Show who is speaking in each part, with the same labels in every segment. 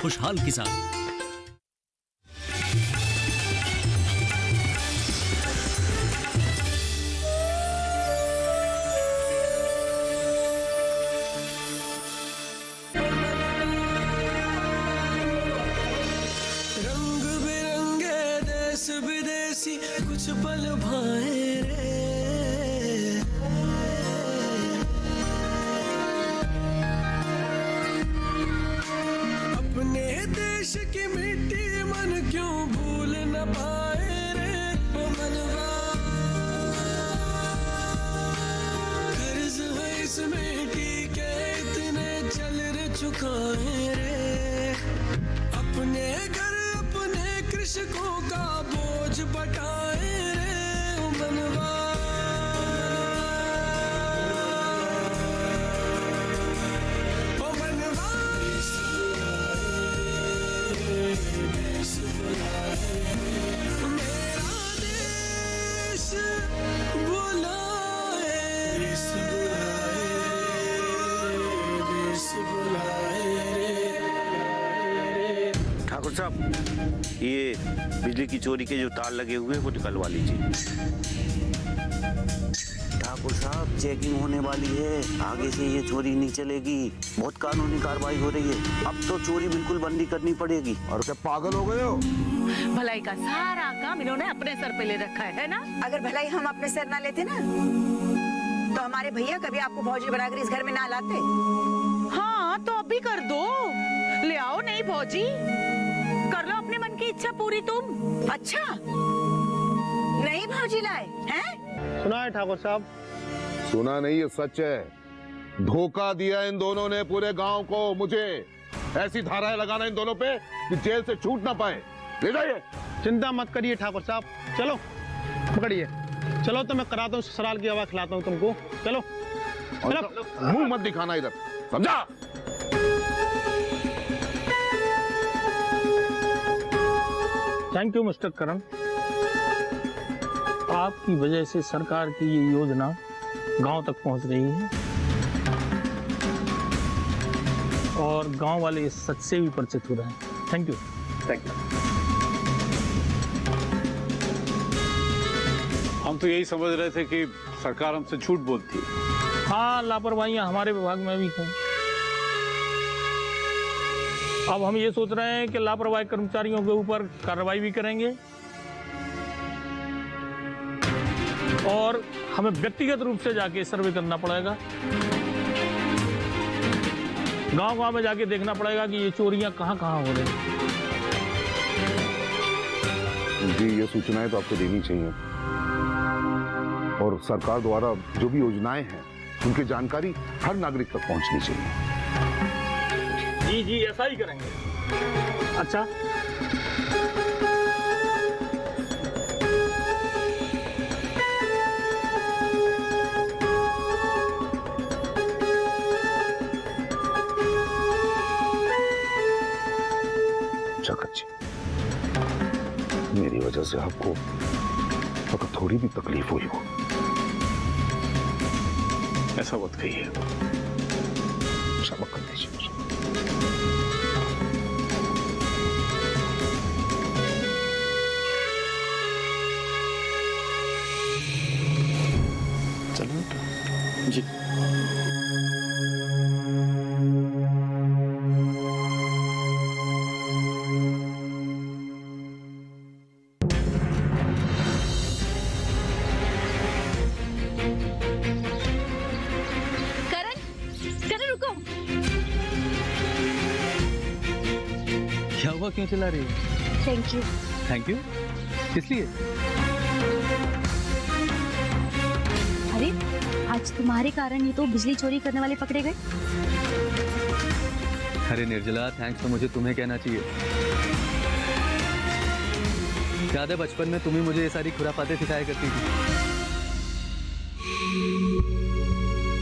Speaker 1: खुशहाल किसान।
Speaker 2: रंग बिरंगे देश विदेशी कुछ पल भाए रे, अपने देश की मिट्टी मन क्यों भूल न पाए रे, ओ मनवा कर्ज है इस मिट्टी के इतने चल रे चुकाए रे, अपने घर अपने कृषकों का बोझ बटाए रे, ओ मनवा ओ मनवा देश बुलाए, मेरा देश बुलाए, देश बुलाए रे।
Speaker 3: ठाकुर साहब, ये बिजली की चोरी के जो तार लगे हुए हैं वो निकलवा लीजिए। ठाकुर साहब, चेकिंग होने वाली है, आगे से ये चोरी नहीं चलेगी, बहुत कानूनी कार्रवाई हो रही है। अब तो चोरी बिल्कुल बंदी करनी पड़ेगी।
Speaker 4: और क्या पागल हो गए हो?
Speaker 5: भलाई का सारा काम इन्होंने अपने सर पे ले रखा है ना?
Speaker 6: अगर भलाई हम अपने सर ना लेते ना, तो हमारे भैया कभी आपको भौजी बनाकर इस घर में ना लाते।
Speaker 5: हाँ तो अभी कर दो, ले आओ नहीं भौजी, कर लो अपने मन की इच्छा पूरी तुम।
Speaker 6: अच्छा नहीं भौजी लाए हैं?
Speaker 7: सुना है ठाकुर साहब?
Speaker 4: सुना नहीं, ये सच है। धोखा दिया इन दोनों ने पूरे गांव को। मुझे ऐसी धाराएं लगाना इन दोनों पे कि जेल से छूट ना पाए। ले जाइए।
Speaker 7: चिंता मत करिए ठाकुर साहब, चलो पकड़िए, चलो तो मैं कराता हूँ, ससुराल की हवा खिलाता हूँ तुमको। चलो चलो,
Speaker 4: मुंह मत दिखाना इधर, समझा?
Speaker 7: थैंक यू मिस्टर करण, आपकी वजह से सरकार की ये योजना गांव तक पहुंच रही है और गांव वाले इस सच से भी परिचित हो रहे हैं। Thank you.
Speaker 8: Thank you. हम तो यही समझ रहे थे कि सरकार हमसे झूठ बोलती है।
Speaker 7: हाँ, लापरवाहियां हमारे विभाग में भी हैं। अब हम ये सोच रहे हैं कि लापरवाही कर्मचारियों के ऊपर कार्रवाई भी करेंगे और हमें व्यक्तिगत रूप से जाके सर्वे करना पड़ेगा, गांव-गांव में जाके देखना पड़ेगा कि ये चोरियां कहां-कहां हो रही हैं।
Speaker 4: जी, ये सूचनाएं तो आपको देनी चाहिए और सरकार द्वारा जो भी योजनाएं हैं उनकी जानकारी हर नागरिक तक पहुंचनी चाहिए।
Speaker 7: जी जी, ऐसा ही करेंगे। अच्छा,
Speaker 4: जगत जी, मेरी वजह से आपको अगर थोड़ी भी तकलीफ हुई हो,
Speaker 8: ऐसा मत कहिए।
Speaker 4: क्षमा कर दीजिए मुझे।
Speaker 8: चलो जी।
Speaker 1: क्या हुआ, क्यों चिल्ला रही है?
Speaker 9: Thank you.
Speaker 1: थैंक यू किस लिए?
Speaker 9: अरे आज तुम्हारे कारण ही तो बिजली चोरी करने वाले पकड़े गए।
Speaker 1: अरे निर्जला, थैंक्स तो मुझे तुम्हें कहना चाहिए। याद है बचपन में तुम ही मुझे ये सारी खुराफातें सिखाया करती थी,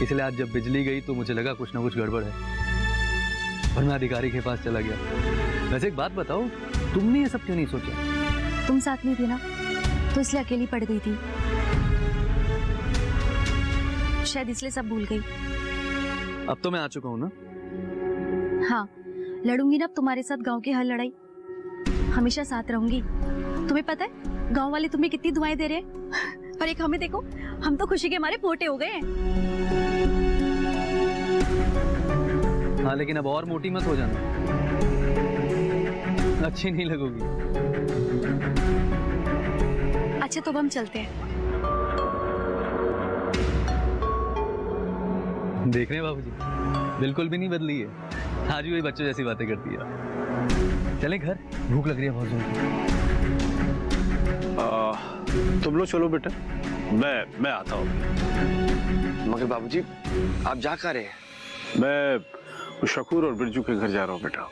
Speaker 1: इसलिए आज जब बिजली गई तो मुझे लगा कुछ ना कुछ गड़बड़ है और मैं अधिकारी के पास चला गया। वैसे एक बात बताओ, तुमने ये सब क्यों नहीं सोचा?
Speaker 9: तुम साथ नहीं थे ना, तो इसलिए अकेली पड़ गई थी, शायद इसलिए सब भूल गई।
Speaker 1: अब तो मैं आ चुका हूँ ना।
Speaker 9: हाँ, लड़ूंगी ना अब तुम्हारे साथ गांव की हर लड़ाई, हमेशा साथ रहूंगी। तुम्हें पता है गांव वाले तुम्हें कितनी दुआएं दे रहे हैं, और एक हमें देखो, हम तो खुशी के मारे पोटे हो गए हैं।
Speaker 1: हाँ लेकिन अब और मोटी मत हो जाना, अच्छी नहीं लगोगी।
Speaker 9: अच्छा तो अब हम चलते हैं।
Speaker 1: देख रहे हैं बाबूजी, बिल्कुल भी नहीं बदली है, आज भी वही बच्चों जैसी बातें करती है। चलें घर, भूख लग रही है बहुत जोर।
Speaker 8: तुम लोग चलो बेटा, मैं आता हूँ।
Speaker 10: मगर बाबूजी आप जा कहाँ रहे हैं?
Speaker 8: मैं शकूर और बिरजू के घर जा रहा हूँ बेटा।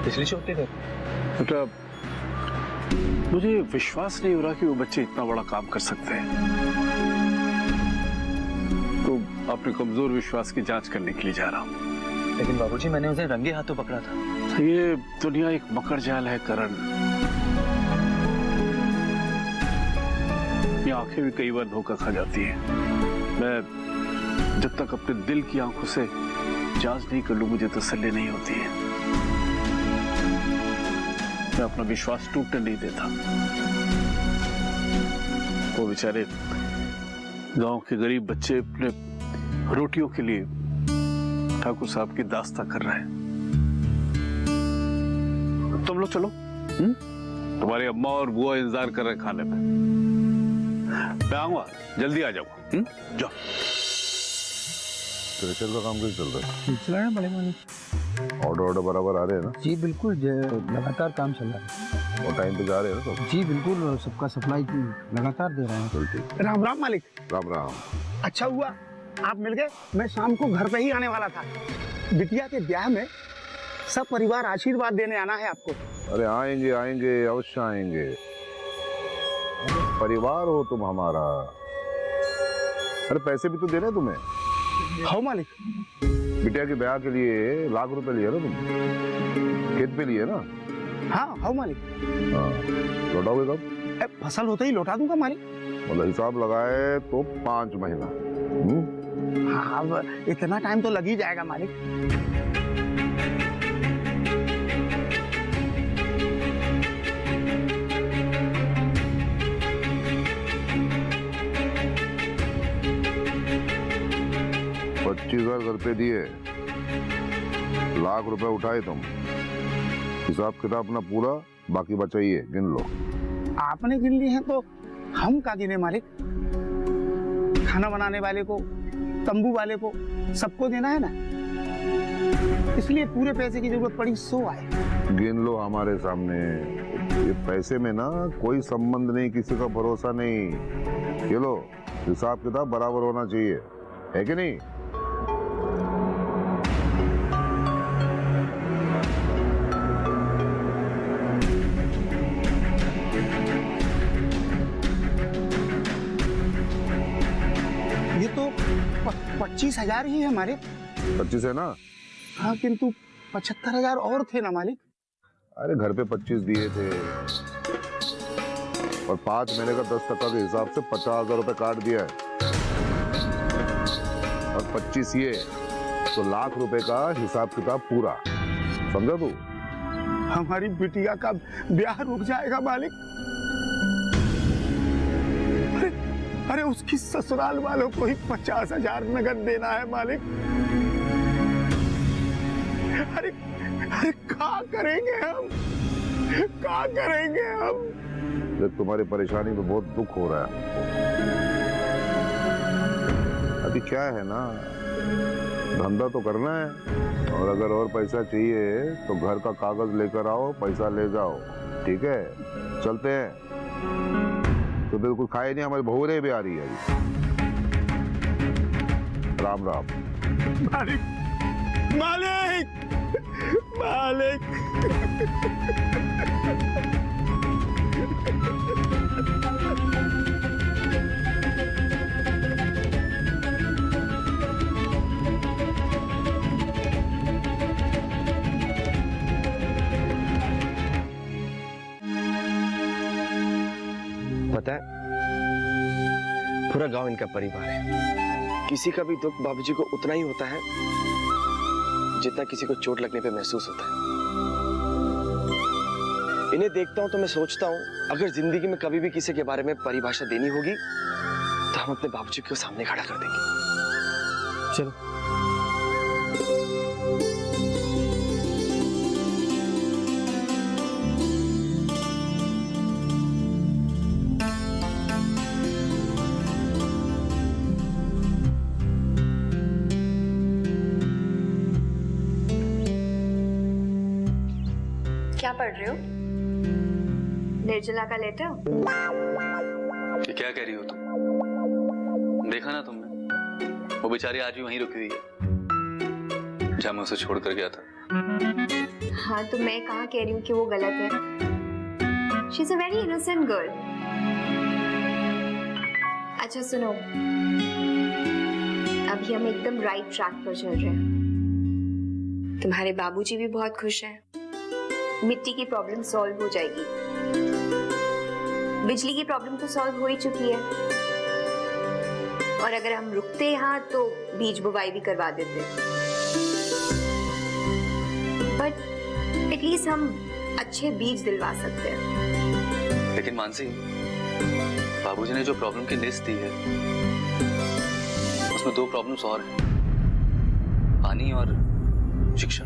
Speaker 1: पिछली शॉप के घर?
Speaker 8: बेटा मुझे विश्वास नहीं हो रहा कि वो बच्चे इतना बड़ा काम कर सकते हैं, तो अपने कमजोर विश्वास की जांच करने के लिए जा रहा हूँ।
Speaker 1: लेकिन बाबूजी मैंने उसे रंगे हाथों पकड़ा था।
Speaker 8: ये दुनिया एक मकर जाल है करण, ये आंखें भी कई बार धोखा खा जाती है। मैं जब तक अपने दिल की आंखों से जांच नहीं कर लूं मुझे तसल्ली नहीं होती है। मैं अपना विश्वास टूटने नहीं देता। वो बेचारे गांव के गरीब बच्चे अपने रोटियों के लिए ठाकुर साहब की दास्ता कर रहे हैं। तुम लोग चलो, तुम्हारी अम्मा और बुआ इंतजार कर रहे हैं खाने में। मैं आऊंगा, जल्दी आ जाऊंगा। जाओ।
Speaker 4: क्रेशर का काम कैसे चल रहा है?
Speaker 7: चल रहा है बड़े मालिक।
Speaker 4: ऑर्डर बराबर आ रहे हैं ना?
Speaker 7: जी बिल्कुल, लगातार काम चल रहा है।
Speaker 4: और टाइम पे जा रहे हैं ना सब?
Speaker 7: जी बिल्कुल, सबका सप्लाई लगातार दे रहे हैं।
Speaker 4: चल ठीक।
Speaker 7: राम राम मालिक।
Speaker 4: राम राम।
Speaker 7: अच्छा हुआ आप मिल गए, मैं शाम को घर पे ही आने वाला था। बिटिया के ब्याह में सब परिवार आशीर्वाद देने आना है आपको।
Speaker 4: अरे आएंगे आएंगे, अवश्य आएंगे। परिवार हो तुम हमारा। अरे पैसे भी तो देने तुम्हें।
Speaker 7: हाँ मालिक।
Speaker 4: बिटिया के ब्याह के लिए लाख रुपए लिए ना तुम, खेत पे लिए ना?
Speaker 7: हाँ हाँ मालिक।
Speaker 4: हाँ, लौटाओगे कब?
Speaker 7: फसल होते ही लौटा दूंगा मालिक।
Speaker 4: मतलब हिसाब लगाए तो 5 महीना।
Speaker 7: हाँ अब इतना टाइम तो लग ही जाएगा मालिक।
Speaker 4: $25,000 घर पे दिए, लाख रुपए उठाए तुम। हिसाब किताब अपना पूरा, बाकी बचाइए, गिन लो।
Speaker 7: आपने गिन ली है तो हम का गिने मालिक? खाना बनाने वाले को, तंबू वाले को, सबको देना है ना, इसलिए पूरे पैसे की जरूरत पड़ी सो आए।
Speaker 4: गिन लो हमारे सामने। ये पैसे में ना कोई संबंध नहीं, किसी का भरोसा नहीं। ये लो, हिसाब किताब बराबर होना चाहिए, है कि नहीं?
Speaker 7: ये तो 25,000 ही है हमारे।
Speaker 4: 25 है ना?
Speaker 7: हाँ किंतु 75,000 और थे ना मालिक।
Speaker 4: अरे घर पे 25 दिए थे और 5 महीने का 10% के हिसाब से 50,000 रुपए काट दिया है, और 25 ये, तो लाख रुपए का हिसाब किताब पूरा। समझा तू?
Speaker 7: हमारी बिटिया का ब्याह रुक जाएगा मालिक। अरे उसकी ससुराल वालों को ही 50,000 नगद देना है मालिक। अरे अरे क्या करेंगे हम, क्या करेंगे हम?
Speaker 4: देख तुम्हारी परेशानी में बहुत दुख हो रहा है। अभी क्या है ना, धंधा तो करना है, और अगर और पैसा चाहिए तो घर का कागज लेकर आओ, पैसा ले जाओ, ठीक है? चलते हैं। तो बिल्कुल खाए नहीं, हमारी बहू भी आ रही है। राम राम।
Speaker 7: मालिक मालिक मालिक।
Speaker 10: पता है पूरा गांव इनका परिवार है, किसी का भी दुख बाबूजी को उतना ही होता है जितना किसी को चोट लगने पे महसूस होता है। इन्हें देखता हूं तो मैं सोचता हूं अगर जिंदगी में कभी भी किसी के बारे में परिभाषा देनी होगी तो हम अपने बाबूजी को सामने खड़ा कर देंगे।
Speaker 1: चलो।
Speaker 11: क्या पढ़ रहे हो? निर्जला का लेटर?
Speaker 1: ये क्या कह रही हो तुम? देखा ना तुमने, वो बेचारी आज भी वहीं रुकी हुई है जहाँ मैं उसे छोड़ कर गया था।
Speaker 11: हाँ तो मैं कहाँ कह रही हूँ कि वो गलत है। She is a very innocent girl. अच्छा सुनो, अभी हम एकदम राइट ट्रैक पर चल रहे हैं। तुम्हारे बाबूजी भी बहुत खुश हैं। मिट्टी की प्रॉब्लम सॉल्व हो जाएगी। बिजली की प्रॉब्लम तो सॉल्व हो ही चुकी है। और अगर हम रुकते यहाँ तो बीज बुवाई भी करवा देते। बट एटलीस्ट हम अच्छे बीज दिलवा सकते हैं।
Speaker 1: लेकिन मानसी, बाबूजी ने जो प्रॉब्लम की लिस्ट दी है उसमें 2 प्रॉब्लम्स और हैं, पानी और शिक्षा।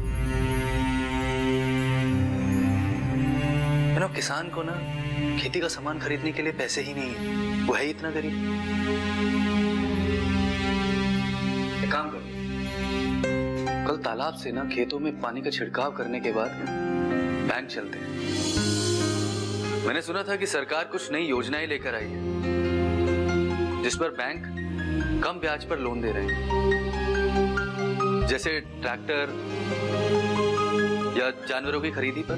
Speaker 1: किसान को ना खेती का सामान खरीदने के लिए पैसे ही नहीं है, वो है इतना गरीब। एक काम करो, कल तालाब से ना खेतों में पानी का छिड़काव करने के बाद बैंक चलते हैं। मैंने सुना था कि सरकार कुछ नई योजनाएं लेकर आई है जिस पर बैंक कम ब्याज पर लोन दे रहे हैं, जैसे ट्रैक्टर या जानवरों की खरीदी पर।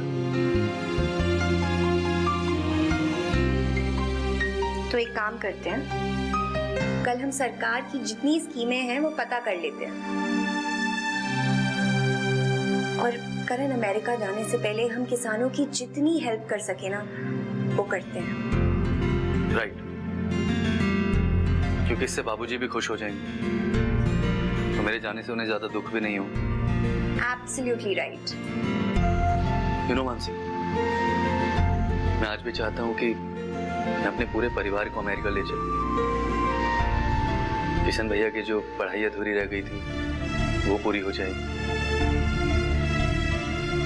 Speaker 11: तो एक काम करते हैं, कल हम सरकार की जितनी स्कीमें हैं वो पता कर लेते हैं और करण अमेरिका जाने से पहले हम किसानों की जितनी हेल्प कर सके ना वो करते हैं।
Speaker 1: राइट, क्योंकि इससे बाबूजी भी खुश हो जाएंगे तो मेरे जाने से उन्हें ज्यादा दुख भी नहीं हो।
Speaker 11: Absolutely right.
Speaker 1: You know Mansi, मैं आज भी चाहता हूँ कि मैं अपने पूरे परिवार को अमेरिका ले चलूं। किशन भैया की जो पढ़ाई अधूरी रह गई थी वो पूरी हो जाएगी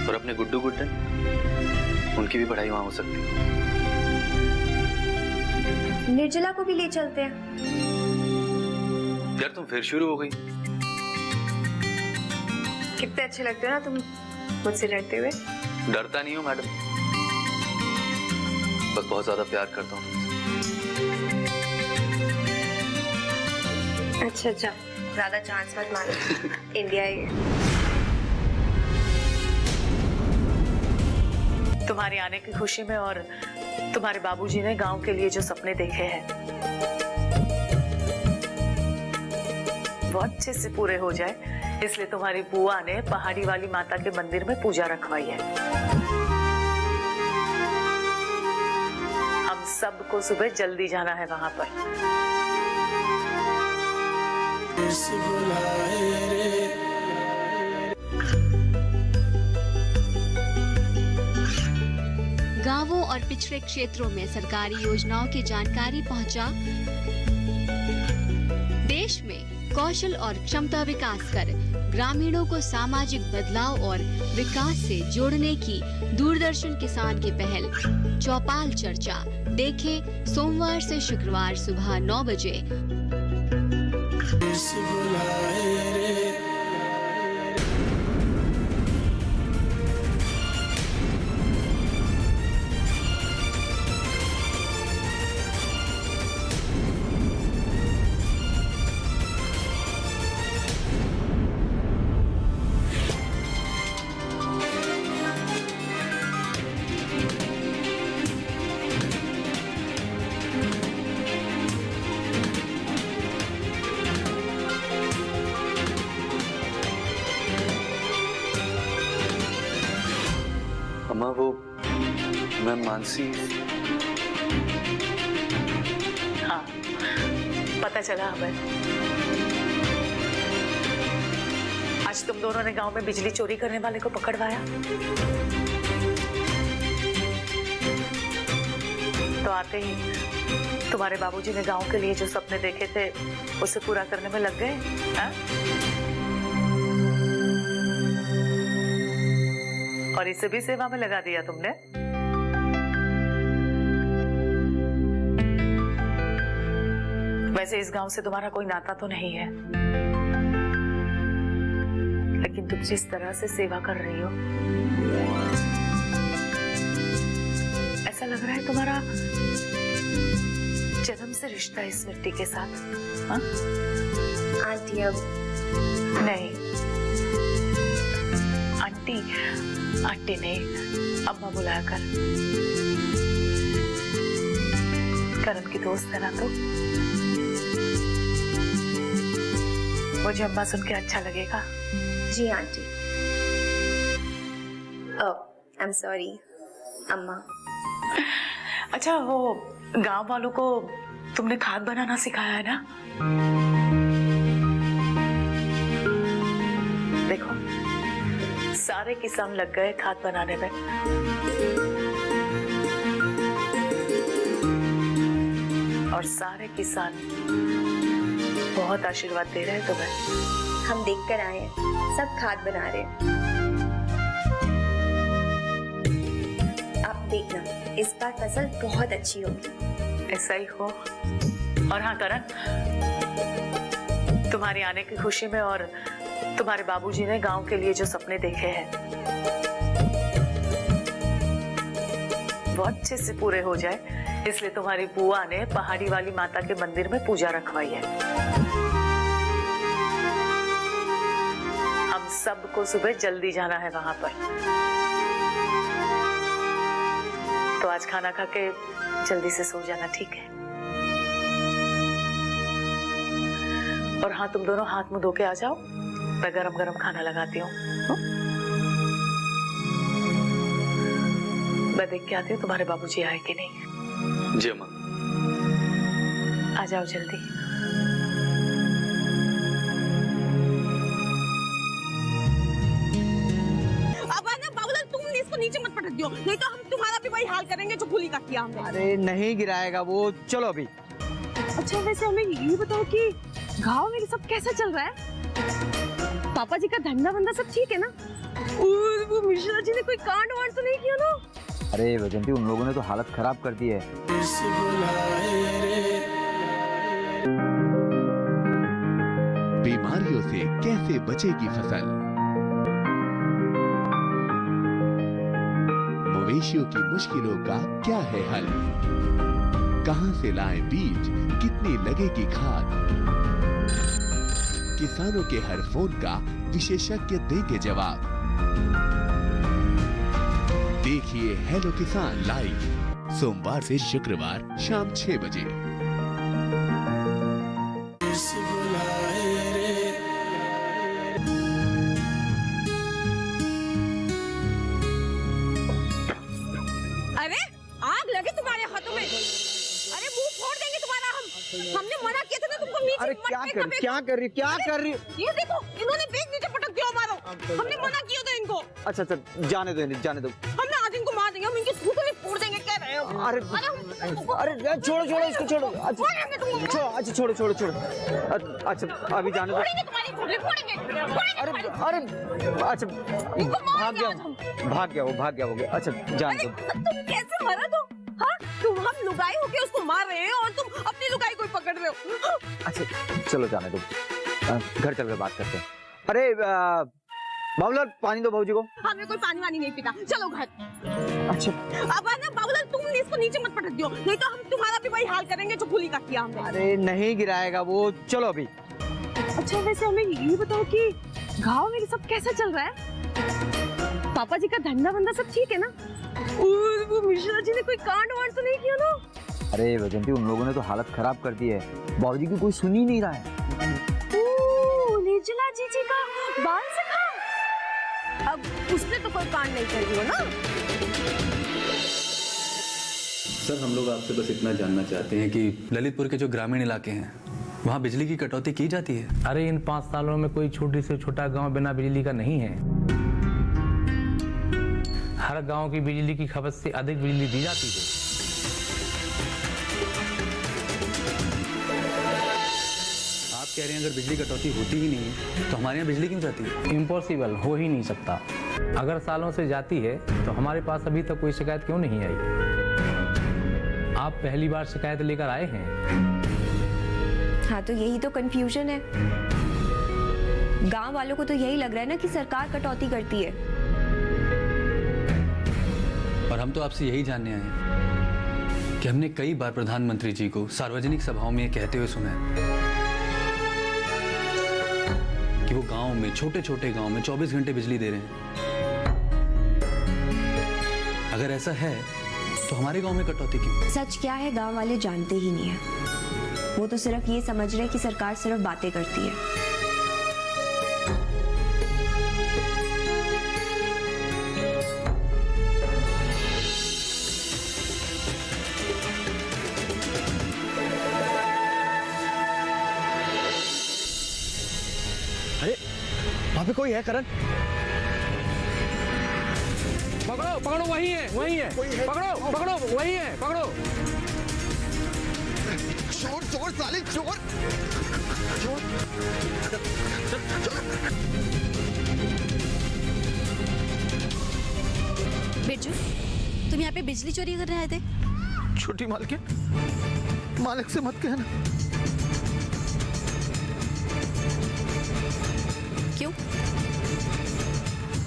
Speaker 1: और अपने गुड्डू गुड्डन, उनकी भी पढ़ाई वहां हो सकती है।
Speaker 11: निर्जला को भी ले चलते हैं।
Speaker 1: यार तुम फिर शुरू हो गई।
Speaker 11: कितने अच्छे लगते हो ना तुम मुझसे डरते हुए।
Speaker 1: डरता नहीं हूँ मैडम, बस बहुत ज्यादा प्यार करता हूँ तुमसे।
Speaker 11: अच्छा अच्छा, ज्यादा चांस मत मारो। इंडिया ही है।
Speaker 5: तुम्हारे आने की खुशी में और तुम्हारे बाबूजी ने गांव के लिए जो सपने देखे हैं वो अच्छे से पूरे हो जाए, इसलिए तुम्हारी बुआ ने पहाड़ी वाली माता के मंदिर में पूजा रखवाई है। हम सबको सुबह जल्दी जाना है वहां पर।
Speaker 12: गांवों और पिछड़े क्षेत्रों में सरकारी योजनाओं की जानकारी पहुंचा। देश में कौशल और क्षमता विकास कर ग्रामीणों को सामाजिक बदलाव और विकास से जोड़ने की दूरदर्शन किसान की पहल चौपाल चर्चा देखें सोमवार से शुक्रवार सुबह 9 बजे।
Speaker 1: अम्मा वो मैं मानसी।
Speaker 5: हाँ, पता चला हमें। आज तुम दोनों ने गांव में बिजली चोरी करने वाले को पकड़वाया, तो आते ही तुम्हारे बाबूजी ने गांव के लिए जो सपने देखे थे उसे पूरा करने में लग गए। हाँ? और इसे भी सेवा में लगा दिया तुमने। वैसे इस गांव से तुम्हारा कोई नाता तो नहीं है, लेकिन तुम जिस तरह से सेवा कर रही हो, ऐसा लग रहा है तुम्हारा जन्म से रिश्ता इस मिट्टी के साथ। हाँ?
Speaker 11: आंटी अब
Speaker 5: नहीं, आंटी नहीं, अम्मा बुलाया कर। करण की दोस्त है ना तो मुझे अम्मा सुन के अच्छा लगेगा।
Speaker 11: जी आंटी। आई एम सॉरी अम्मा।
Speaker 5: अच्छा, वो गांव वालों को तुमने खाद बनाना सिखाया है ना? देखो, सारे किसान लग गए खाद बनाने में। और सारे किसान बहुत आशीर्वाद दे रहे हैं तुम्हें।
Speaker 11: हम देख कर आए हैं, सब खाद बना रहे हैं। आप देखना, इस बार फसल बहुत अच्छी होगी।
Speaker 5: ऐसा ही हो। और हाँ करण, तुम्हारी आने की खुशी में और तुम्हारे बाबूजी ने गांव के लिए जो सपने देखे हैं वो अच्छे से पूरे हो जाए, इसलिए तुम्हारी बुआ ने पहाड़ी वाली माता के मंदिर में पूजा रखवाई है। हम सबको सुबह जल्दी जाना है वहां पर, तो आज खाना खा के जल्दी से सो जाना, ठीक है? और हाँ, तुम दोनों हाथ मुंह धो के आ जाओ, मैं गरम गरम खाना लगाती हूँ। मैं देख के आती हूँ तुम्हारे बाबूजी आए कि नहीं।
Speaker 1: जी अम्मा।
Speaker 5: आ जाओ जल्दी।
Speaker 13: अब ना बाबूलाल, तुम इसको नीचे मत पटक दियो, नहीं तो हम तुम्हारा भी वही हाल करेंगे जो भूली का किया हमने।
Speaker 7: अरे नहीं गिराएगा वो, चलो अभी।
Speaker 13: अच्छा, वैसे हमें ये बताओ कि गांव में सब कैसा चल रहा है? पापा जी का धंधा वंधा सब ठीक है ना? वो मिश्रा जी ने कोई कांड वांड तो नहीं किया ना?
Speaker 14: अरे वैजंती, उन लोगों ने तो हालत खराब कर दी है।
Speaker 15: बीमारियों से कैसे बचेगी फसल? मवेशियों की मुश्किलों का क्या है हल? कहां से लाएं बीज, कितनी लगेगी खाद? किसानों के हर फोन का विशेषज्ञ देंगे जवाब। देखिए हेलो किसान लाइव, सोमवार से शुक्रवार शाम 6 बजे।
Speaker 13: अरे आग लगे तुम्हारे हाथों में, अरे मुंह फोड़ देंगे तुम्हारा हम। हमने मना किया था ना तुमको नीचे।
Speaker 7: अरे क्या कर रही?
Speaker 13: ये देखो, इन्होंने बैग नीचे पटक दिया हमारा। हमने मना किया था इनको।
Speaker 7: अच्छा, जाने दो।
Speaker 13: हमने आज इनको मार देंगे, हम इनकी थूक में फोड़ देंगे, कह रहे हो?
Speaker 7: अरे छोड़ो इसको, छोड़ो। अच्छा छोड़ो। अच्छा अभी जाने दो। अरे अच्छा, भाग गया वो। अच्छा जाने दो।
Speaker 13: तुम कैसे मरा तो? हाँ, तुम हम लुगाई होके उसको मार रहे हो और तुम अपनी लुगाई को पकड़ रहे हो।
Speaker 14: अच्छा चलो जाने दो, घर चल कर बात करते हैं।
Speaker 7: अरे बाबूलाल, पानी दो भाऊजी को।
Speaker 13: हमें कोई पानी वानी नहीं पीता, चलो घर।
Speaker 7: अच्छा
Speaker 13: अब ना बाबूलाल, तुम इसको नीचे मत पटक दियो, नहीं तो हम तुम्हारा भी वही हाल करेंगे जो भूली का किया हमने।
Speaker 7: अरे नहीं गिराएगा वो, चलो अभी।
Speaker 13: अच्छा, वैसे हमें ये बताओ कि गांव में सब कैसा चल रहा है? पापा जी का धंधा वंधा सब ठीक है ना? वो मिश्रा जी ने कोई कांड वांड तो नहीं किया ना?
Speaker 14: अरे वैजंती, उन लोगों ने तो हालत खराब कर दी है। बाबूजी की कोई सुन ही नहीं रहा है।
Speaker 13: निर्जला जीजी का बाल सखा, अब उसने तो कोई कांड नहीं कर दिया ना?
Speaker 1: सर, हम लोग आपसे बस इतना जानना चाहते हैं कि ललितपुर के जो ग्रामीण इलाके हैं वहाँ बिजली की कटौती की जाती है?
Speaker 16: अरे इन 5 सालों में कोई छोटी से छोटा गांव बिना बिजली का नहीं है। हर गांव की बिजली की खपत से अधिक बिजली दी जाती है।
Speaker 1: आप कह रहे हैं अगर बिजली कटौती होती ही नहीं है तो हमारे यहाँ बिजली क्यों जाती है?
Speaker 16: इम्पॉसिबल, हो ही नहीं सकता। अगर सालों से जाती है तो हमारे पास अभी तक कोई शिकायत क्यों नहीं आई? आप पहली बार शिकायत लेकर आए हैं।
Speaker 11: हाँ, तो यही तो कंफ्यूजन है। गांव वालों को तो यही लग रहा है ना कि सरकार कटौती करती है।
Speaker 1: और हम तो आपसे यही जानने आए हैं कि हमने कई बार प्रधानमंत्री जी को सार्वजनिक सभाओं में ये कहते हुए सुना है कि वो गांव में, छोटे छोटे गांव में 24 घंटे बिजली दे रहे हैं। अगर ऐसा है तो हमारे गांव में कटौती क्यों?
Speaker 11: सच क्या है गांव वाले जानते ही नहीं है। वो तो सिर्फ ये समझ रहे हैं कि सरकार सिर्फ बातें करती है।
Speaker 10: अरे वहां पे कोई है करण?
Speaker 16: पकड़ो पकड़ो, वही है वही है, पकड़ो पकड़ो, वही है, पकड़ो।
Speaker 10: चोर चोर साले चोर चोर।
Speaker 9: बिरजू, तुम यहाँ पे बिजली चोरी करने आए थे?
Speaker 7: छोटी मालकिन, मालिक से मत कहना।
Speaker 9: क्यों?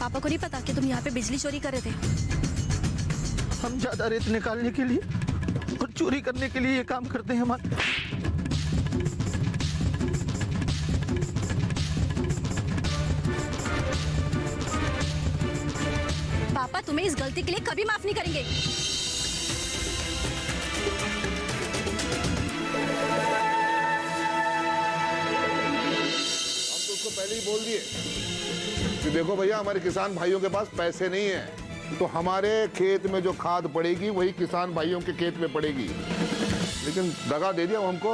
Speaker 9: पापा को नहीं पता कि तुम यहाँ पे बिजली चोरी कर रहे थे?
Speaker 7: हम ज्यादा रेत निकालने के लिए और चोरी करने के लिए ये काम करते हैं हमारे।
Speaker 9: पापा तुम्हें इस गलती के लिए कभी माफ नहीं करेंगे।
Speaker 4: हम तो उसको पहले ही बोल दिए कि देखो भैया, हमारे किसान भाइयों के पास पैसे नहीं है, तो हमारे खेत में जो खाद पड़ेगी वही किसान भाइयों के खेत में पड़ेगी। लेकिन दगा दे दिया हमको,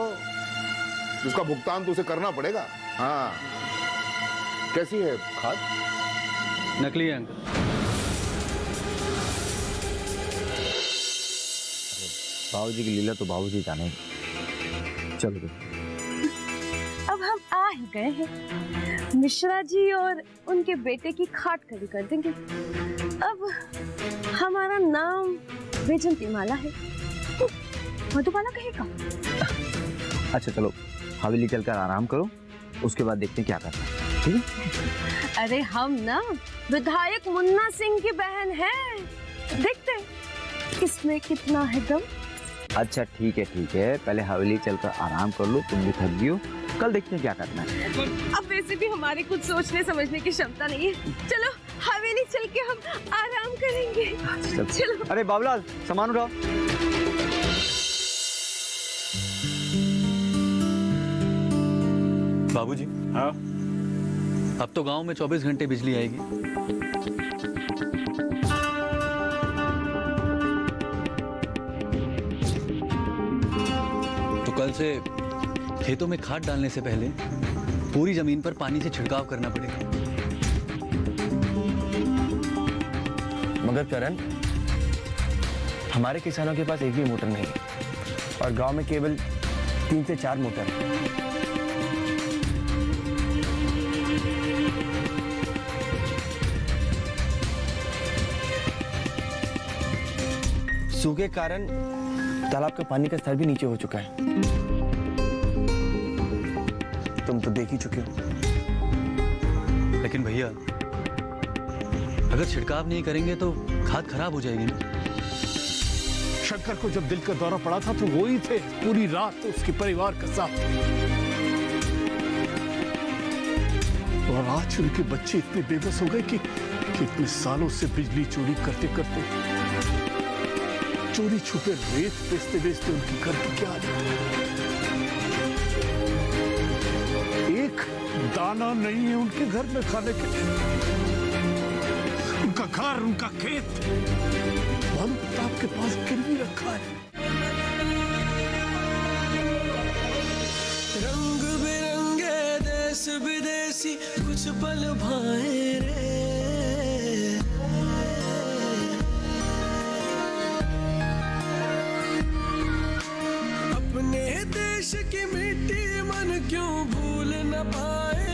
Speaker 4: जिसका भुगतान तो उसे करना पड़ेगा। हाँ, कैसी है खाद?
Speaker 1: नकली है अंकल।
Speaker 14: बाबूजी की लीला तो बाबूजी जाने। चलो
Speaker 13: अब हम आ ही गए हैं। मिश्रा जी और उनके बेटे की खाट खड़ी कर देंगे। अब हमारा नाम वैजंती माला है, मधुबाला कहेगा।
Speaker 14: अच्छा चलो, हवेली चलकर आराम करो, उसके बाद देखते हैं क्या करना है, ठीक है?
Speaker 13: अरे हम ना विधायक मुन्ना सिंह की बहन हैं, देखते हैं किसमें कितना है दम।
Speaker 14: अच्छा ठीक है, पहले हवेली चलकर आराम कर लो, तुम भी थक गई हो, कल देखते हैं क्या करना है।
Speaker 13: अब वैसे भी हमारे कुछ सोचने समझने की क्षमता नहीं है। चलो हवेली चल के हम आराम करेंगे। चलो।
Speaker 14: अरे बाबूलाल, सामान उठाओ।
Speaker 1: बाबूजी।
Speaker 8: हाँ?
Speaker 1: अब तो गांव में 24 घंटे बिजली आएगी। तो कल से खेतों में खाद डालने से पहले पूरी जमीन पर पानी से छिड़काव करना पड़ेगा।
Speaker 10: मगर करण, हमारे किसानों के पास एक भी मोटर नहीं है और गांव में केवल 3 से 4 मोटर है। सूखे के कारण तालाब का पानी का स्तर भी नीचे हो चुका है। तुम तो देख ही चुके हो।
Speaker 1: लेकिन भैया, अगर छिड़काव नहीं करेंगे तो खाद खराब हो जाएगी ना।
Speaker 8: शंकर को जब दिल का दौरा पड़ा था तो वो ही थे पूरी रात उसके परिवार का साथ। और आज उनके बच्चे इतने बेबस हो गए कि इतने सालों से बिजली चोरी करते करते, चोरी छुपे रेत बेचते बेचते उनके घर की क्या एक दाना नहीं है उनके घर में खाने के। उनका घर, उनका खेत भानु प्रताप के पास गिरवी रखा है।
Speaker 2: पल भाए रे। अपने देश की मिट्टी मन क्यों भूल न पाए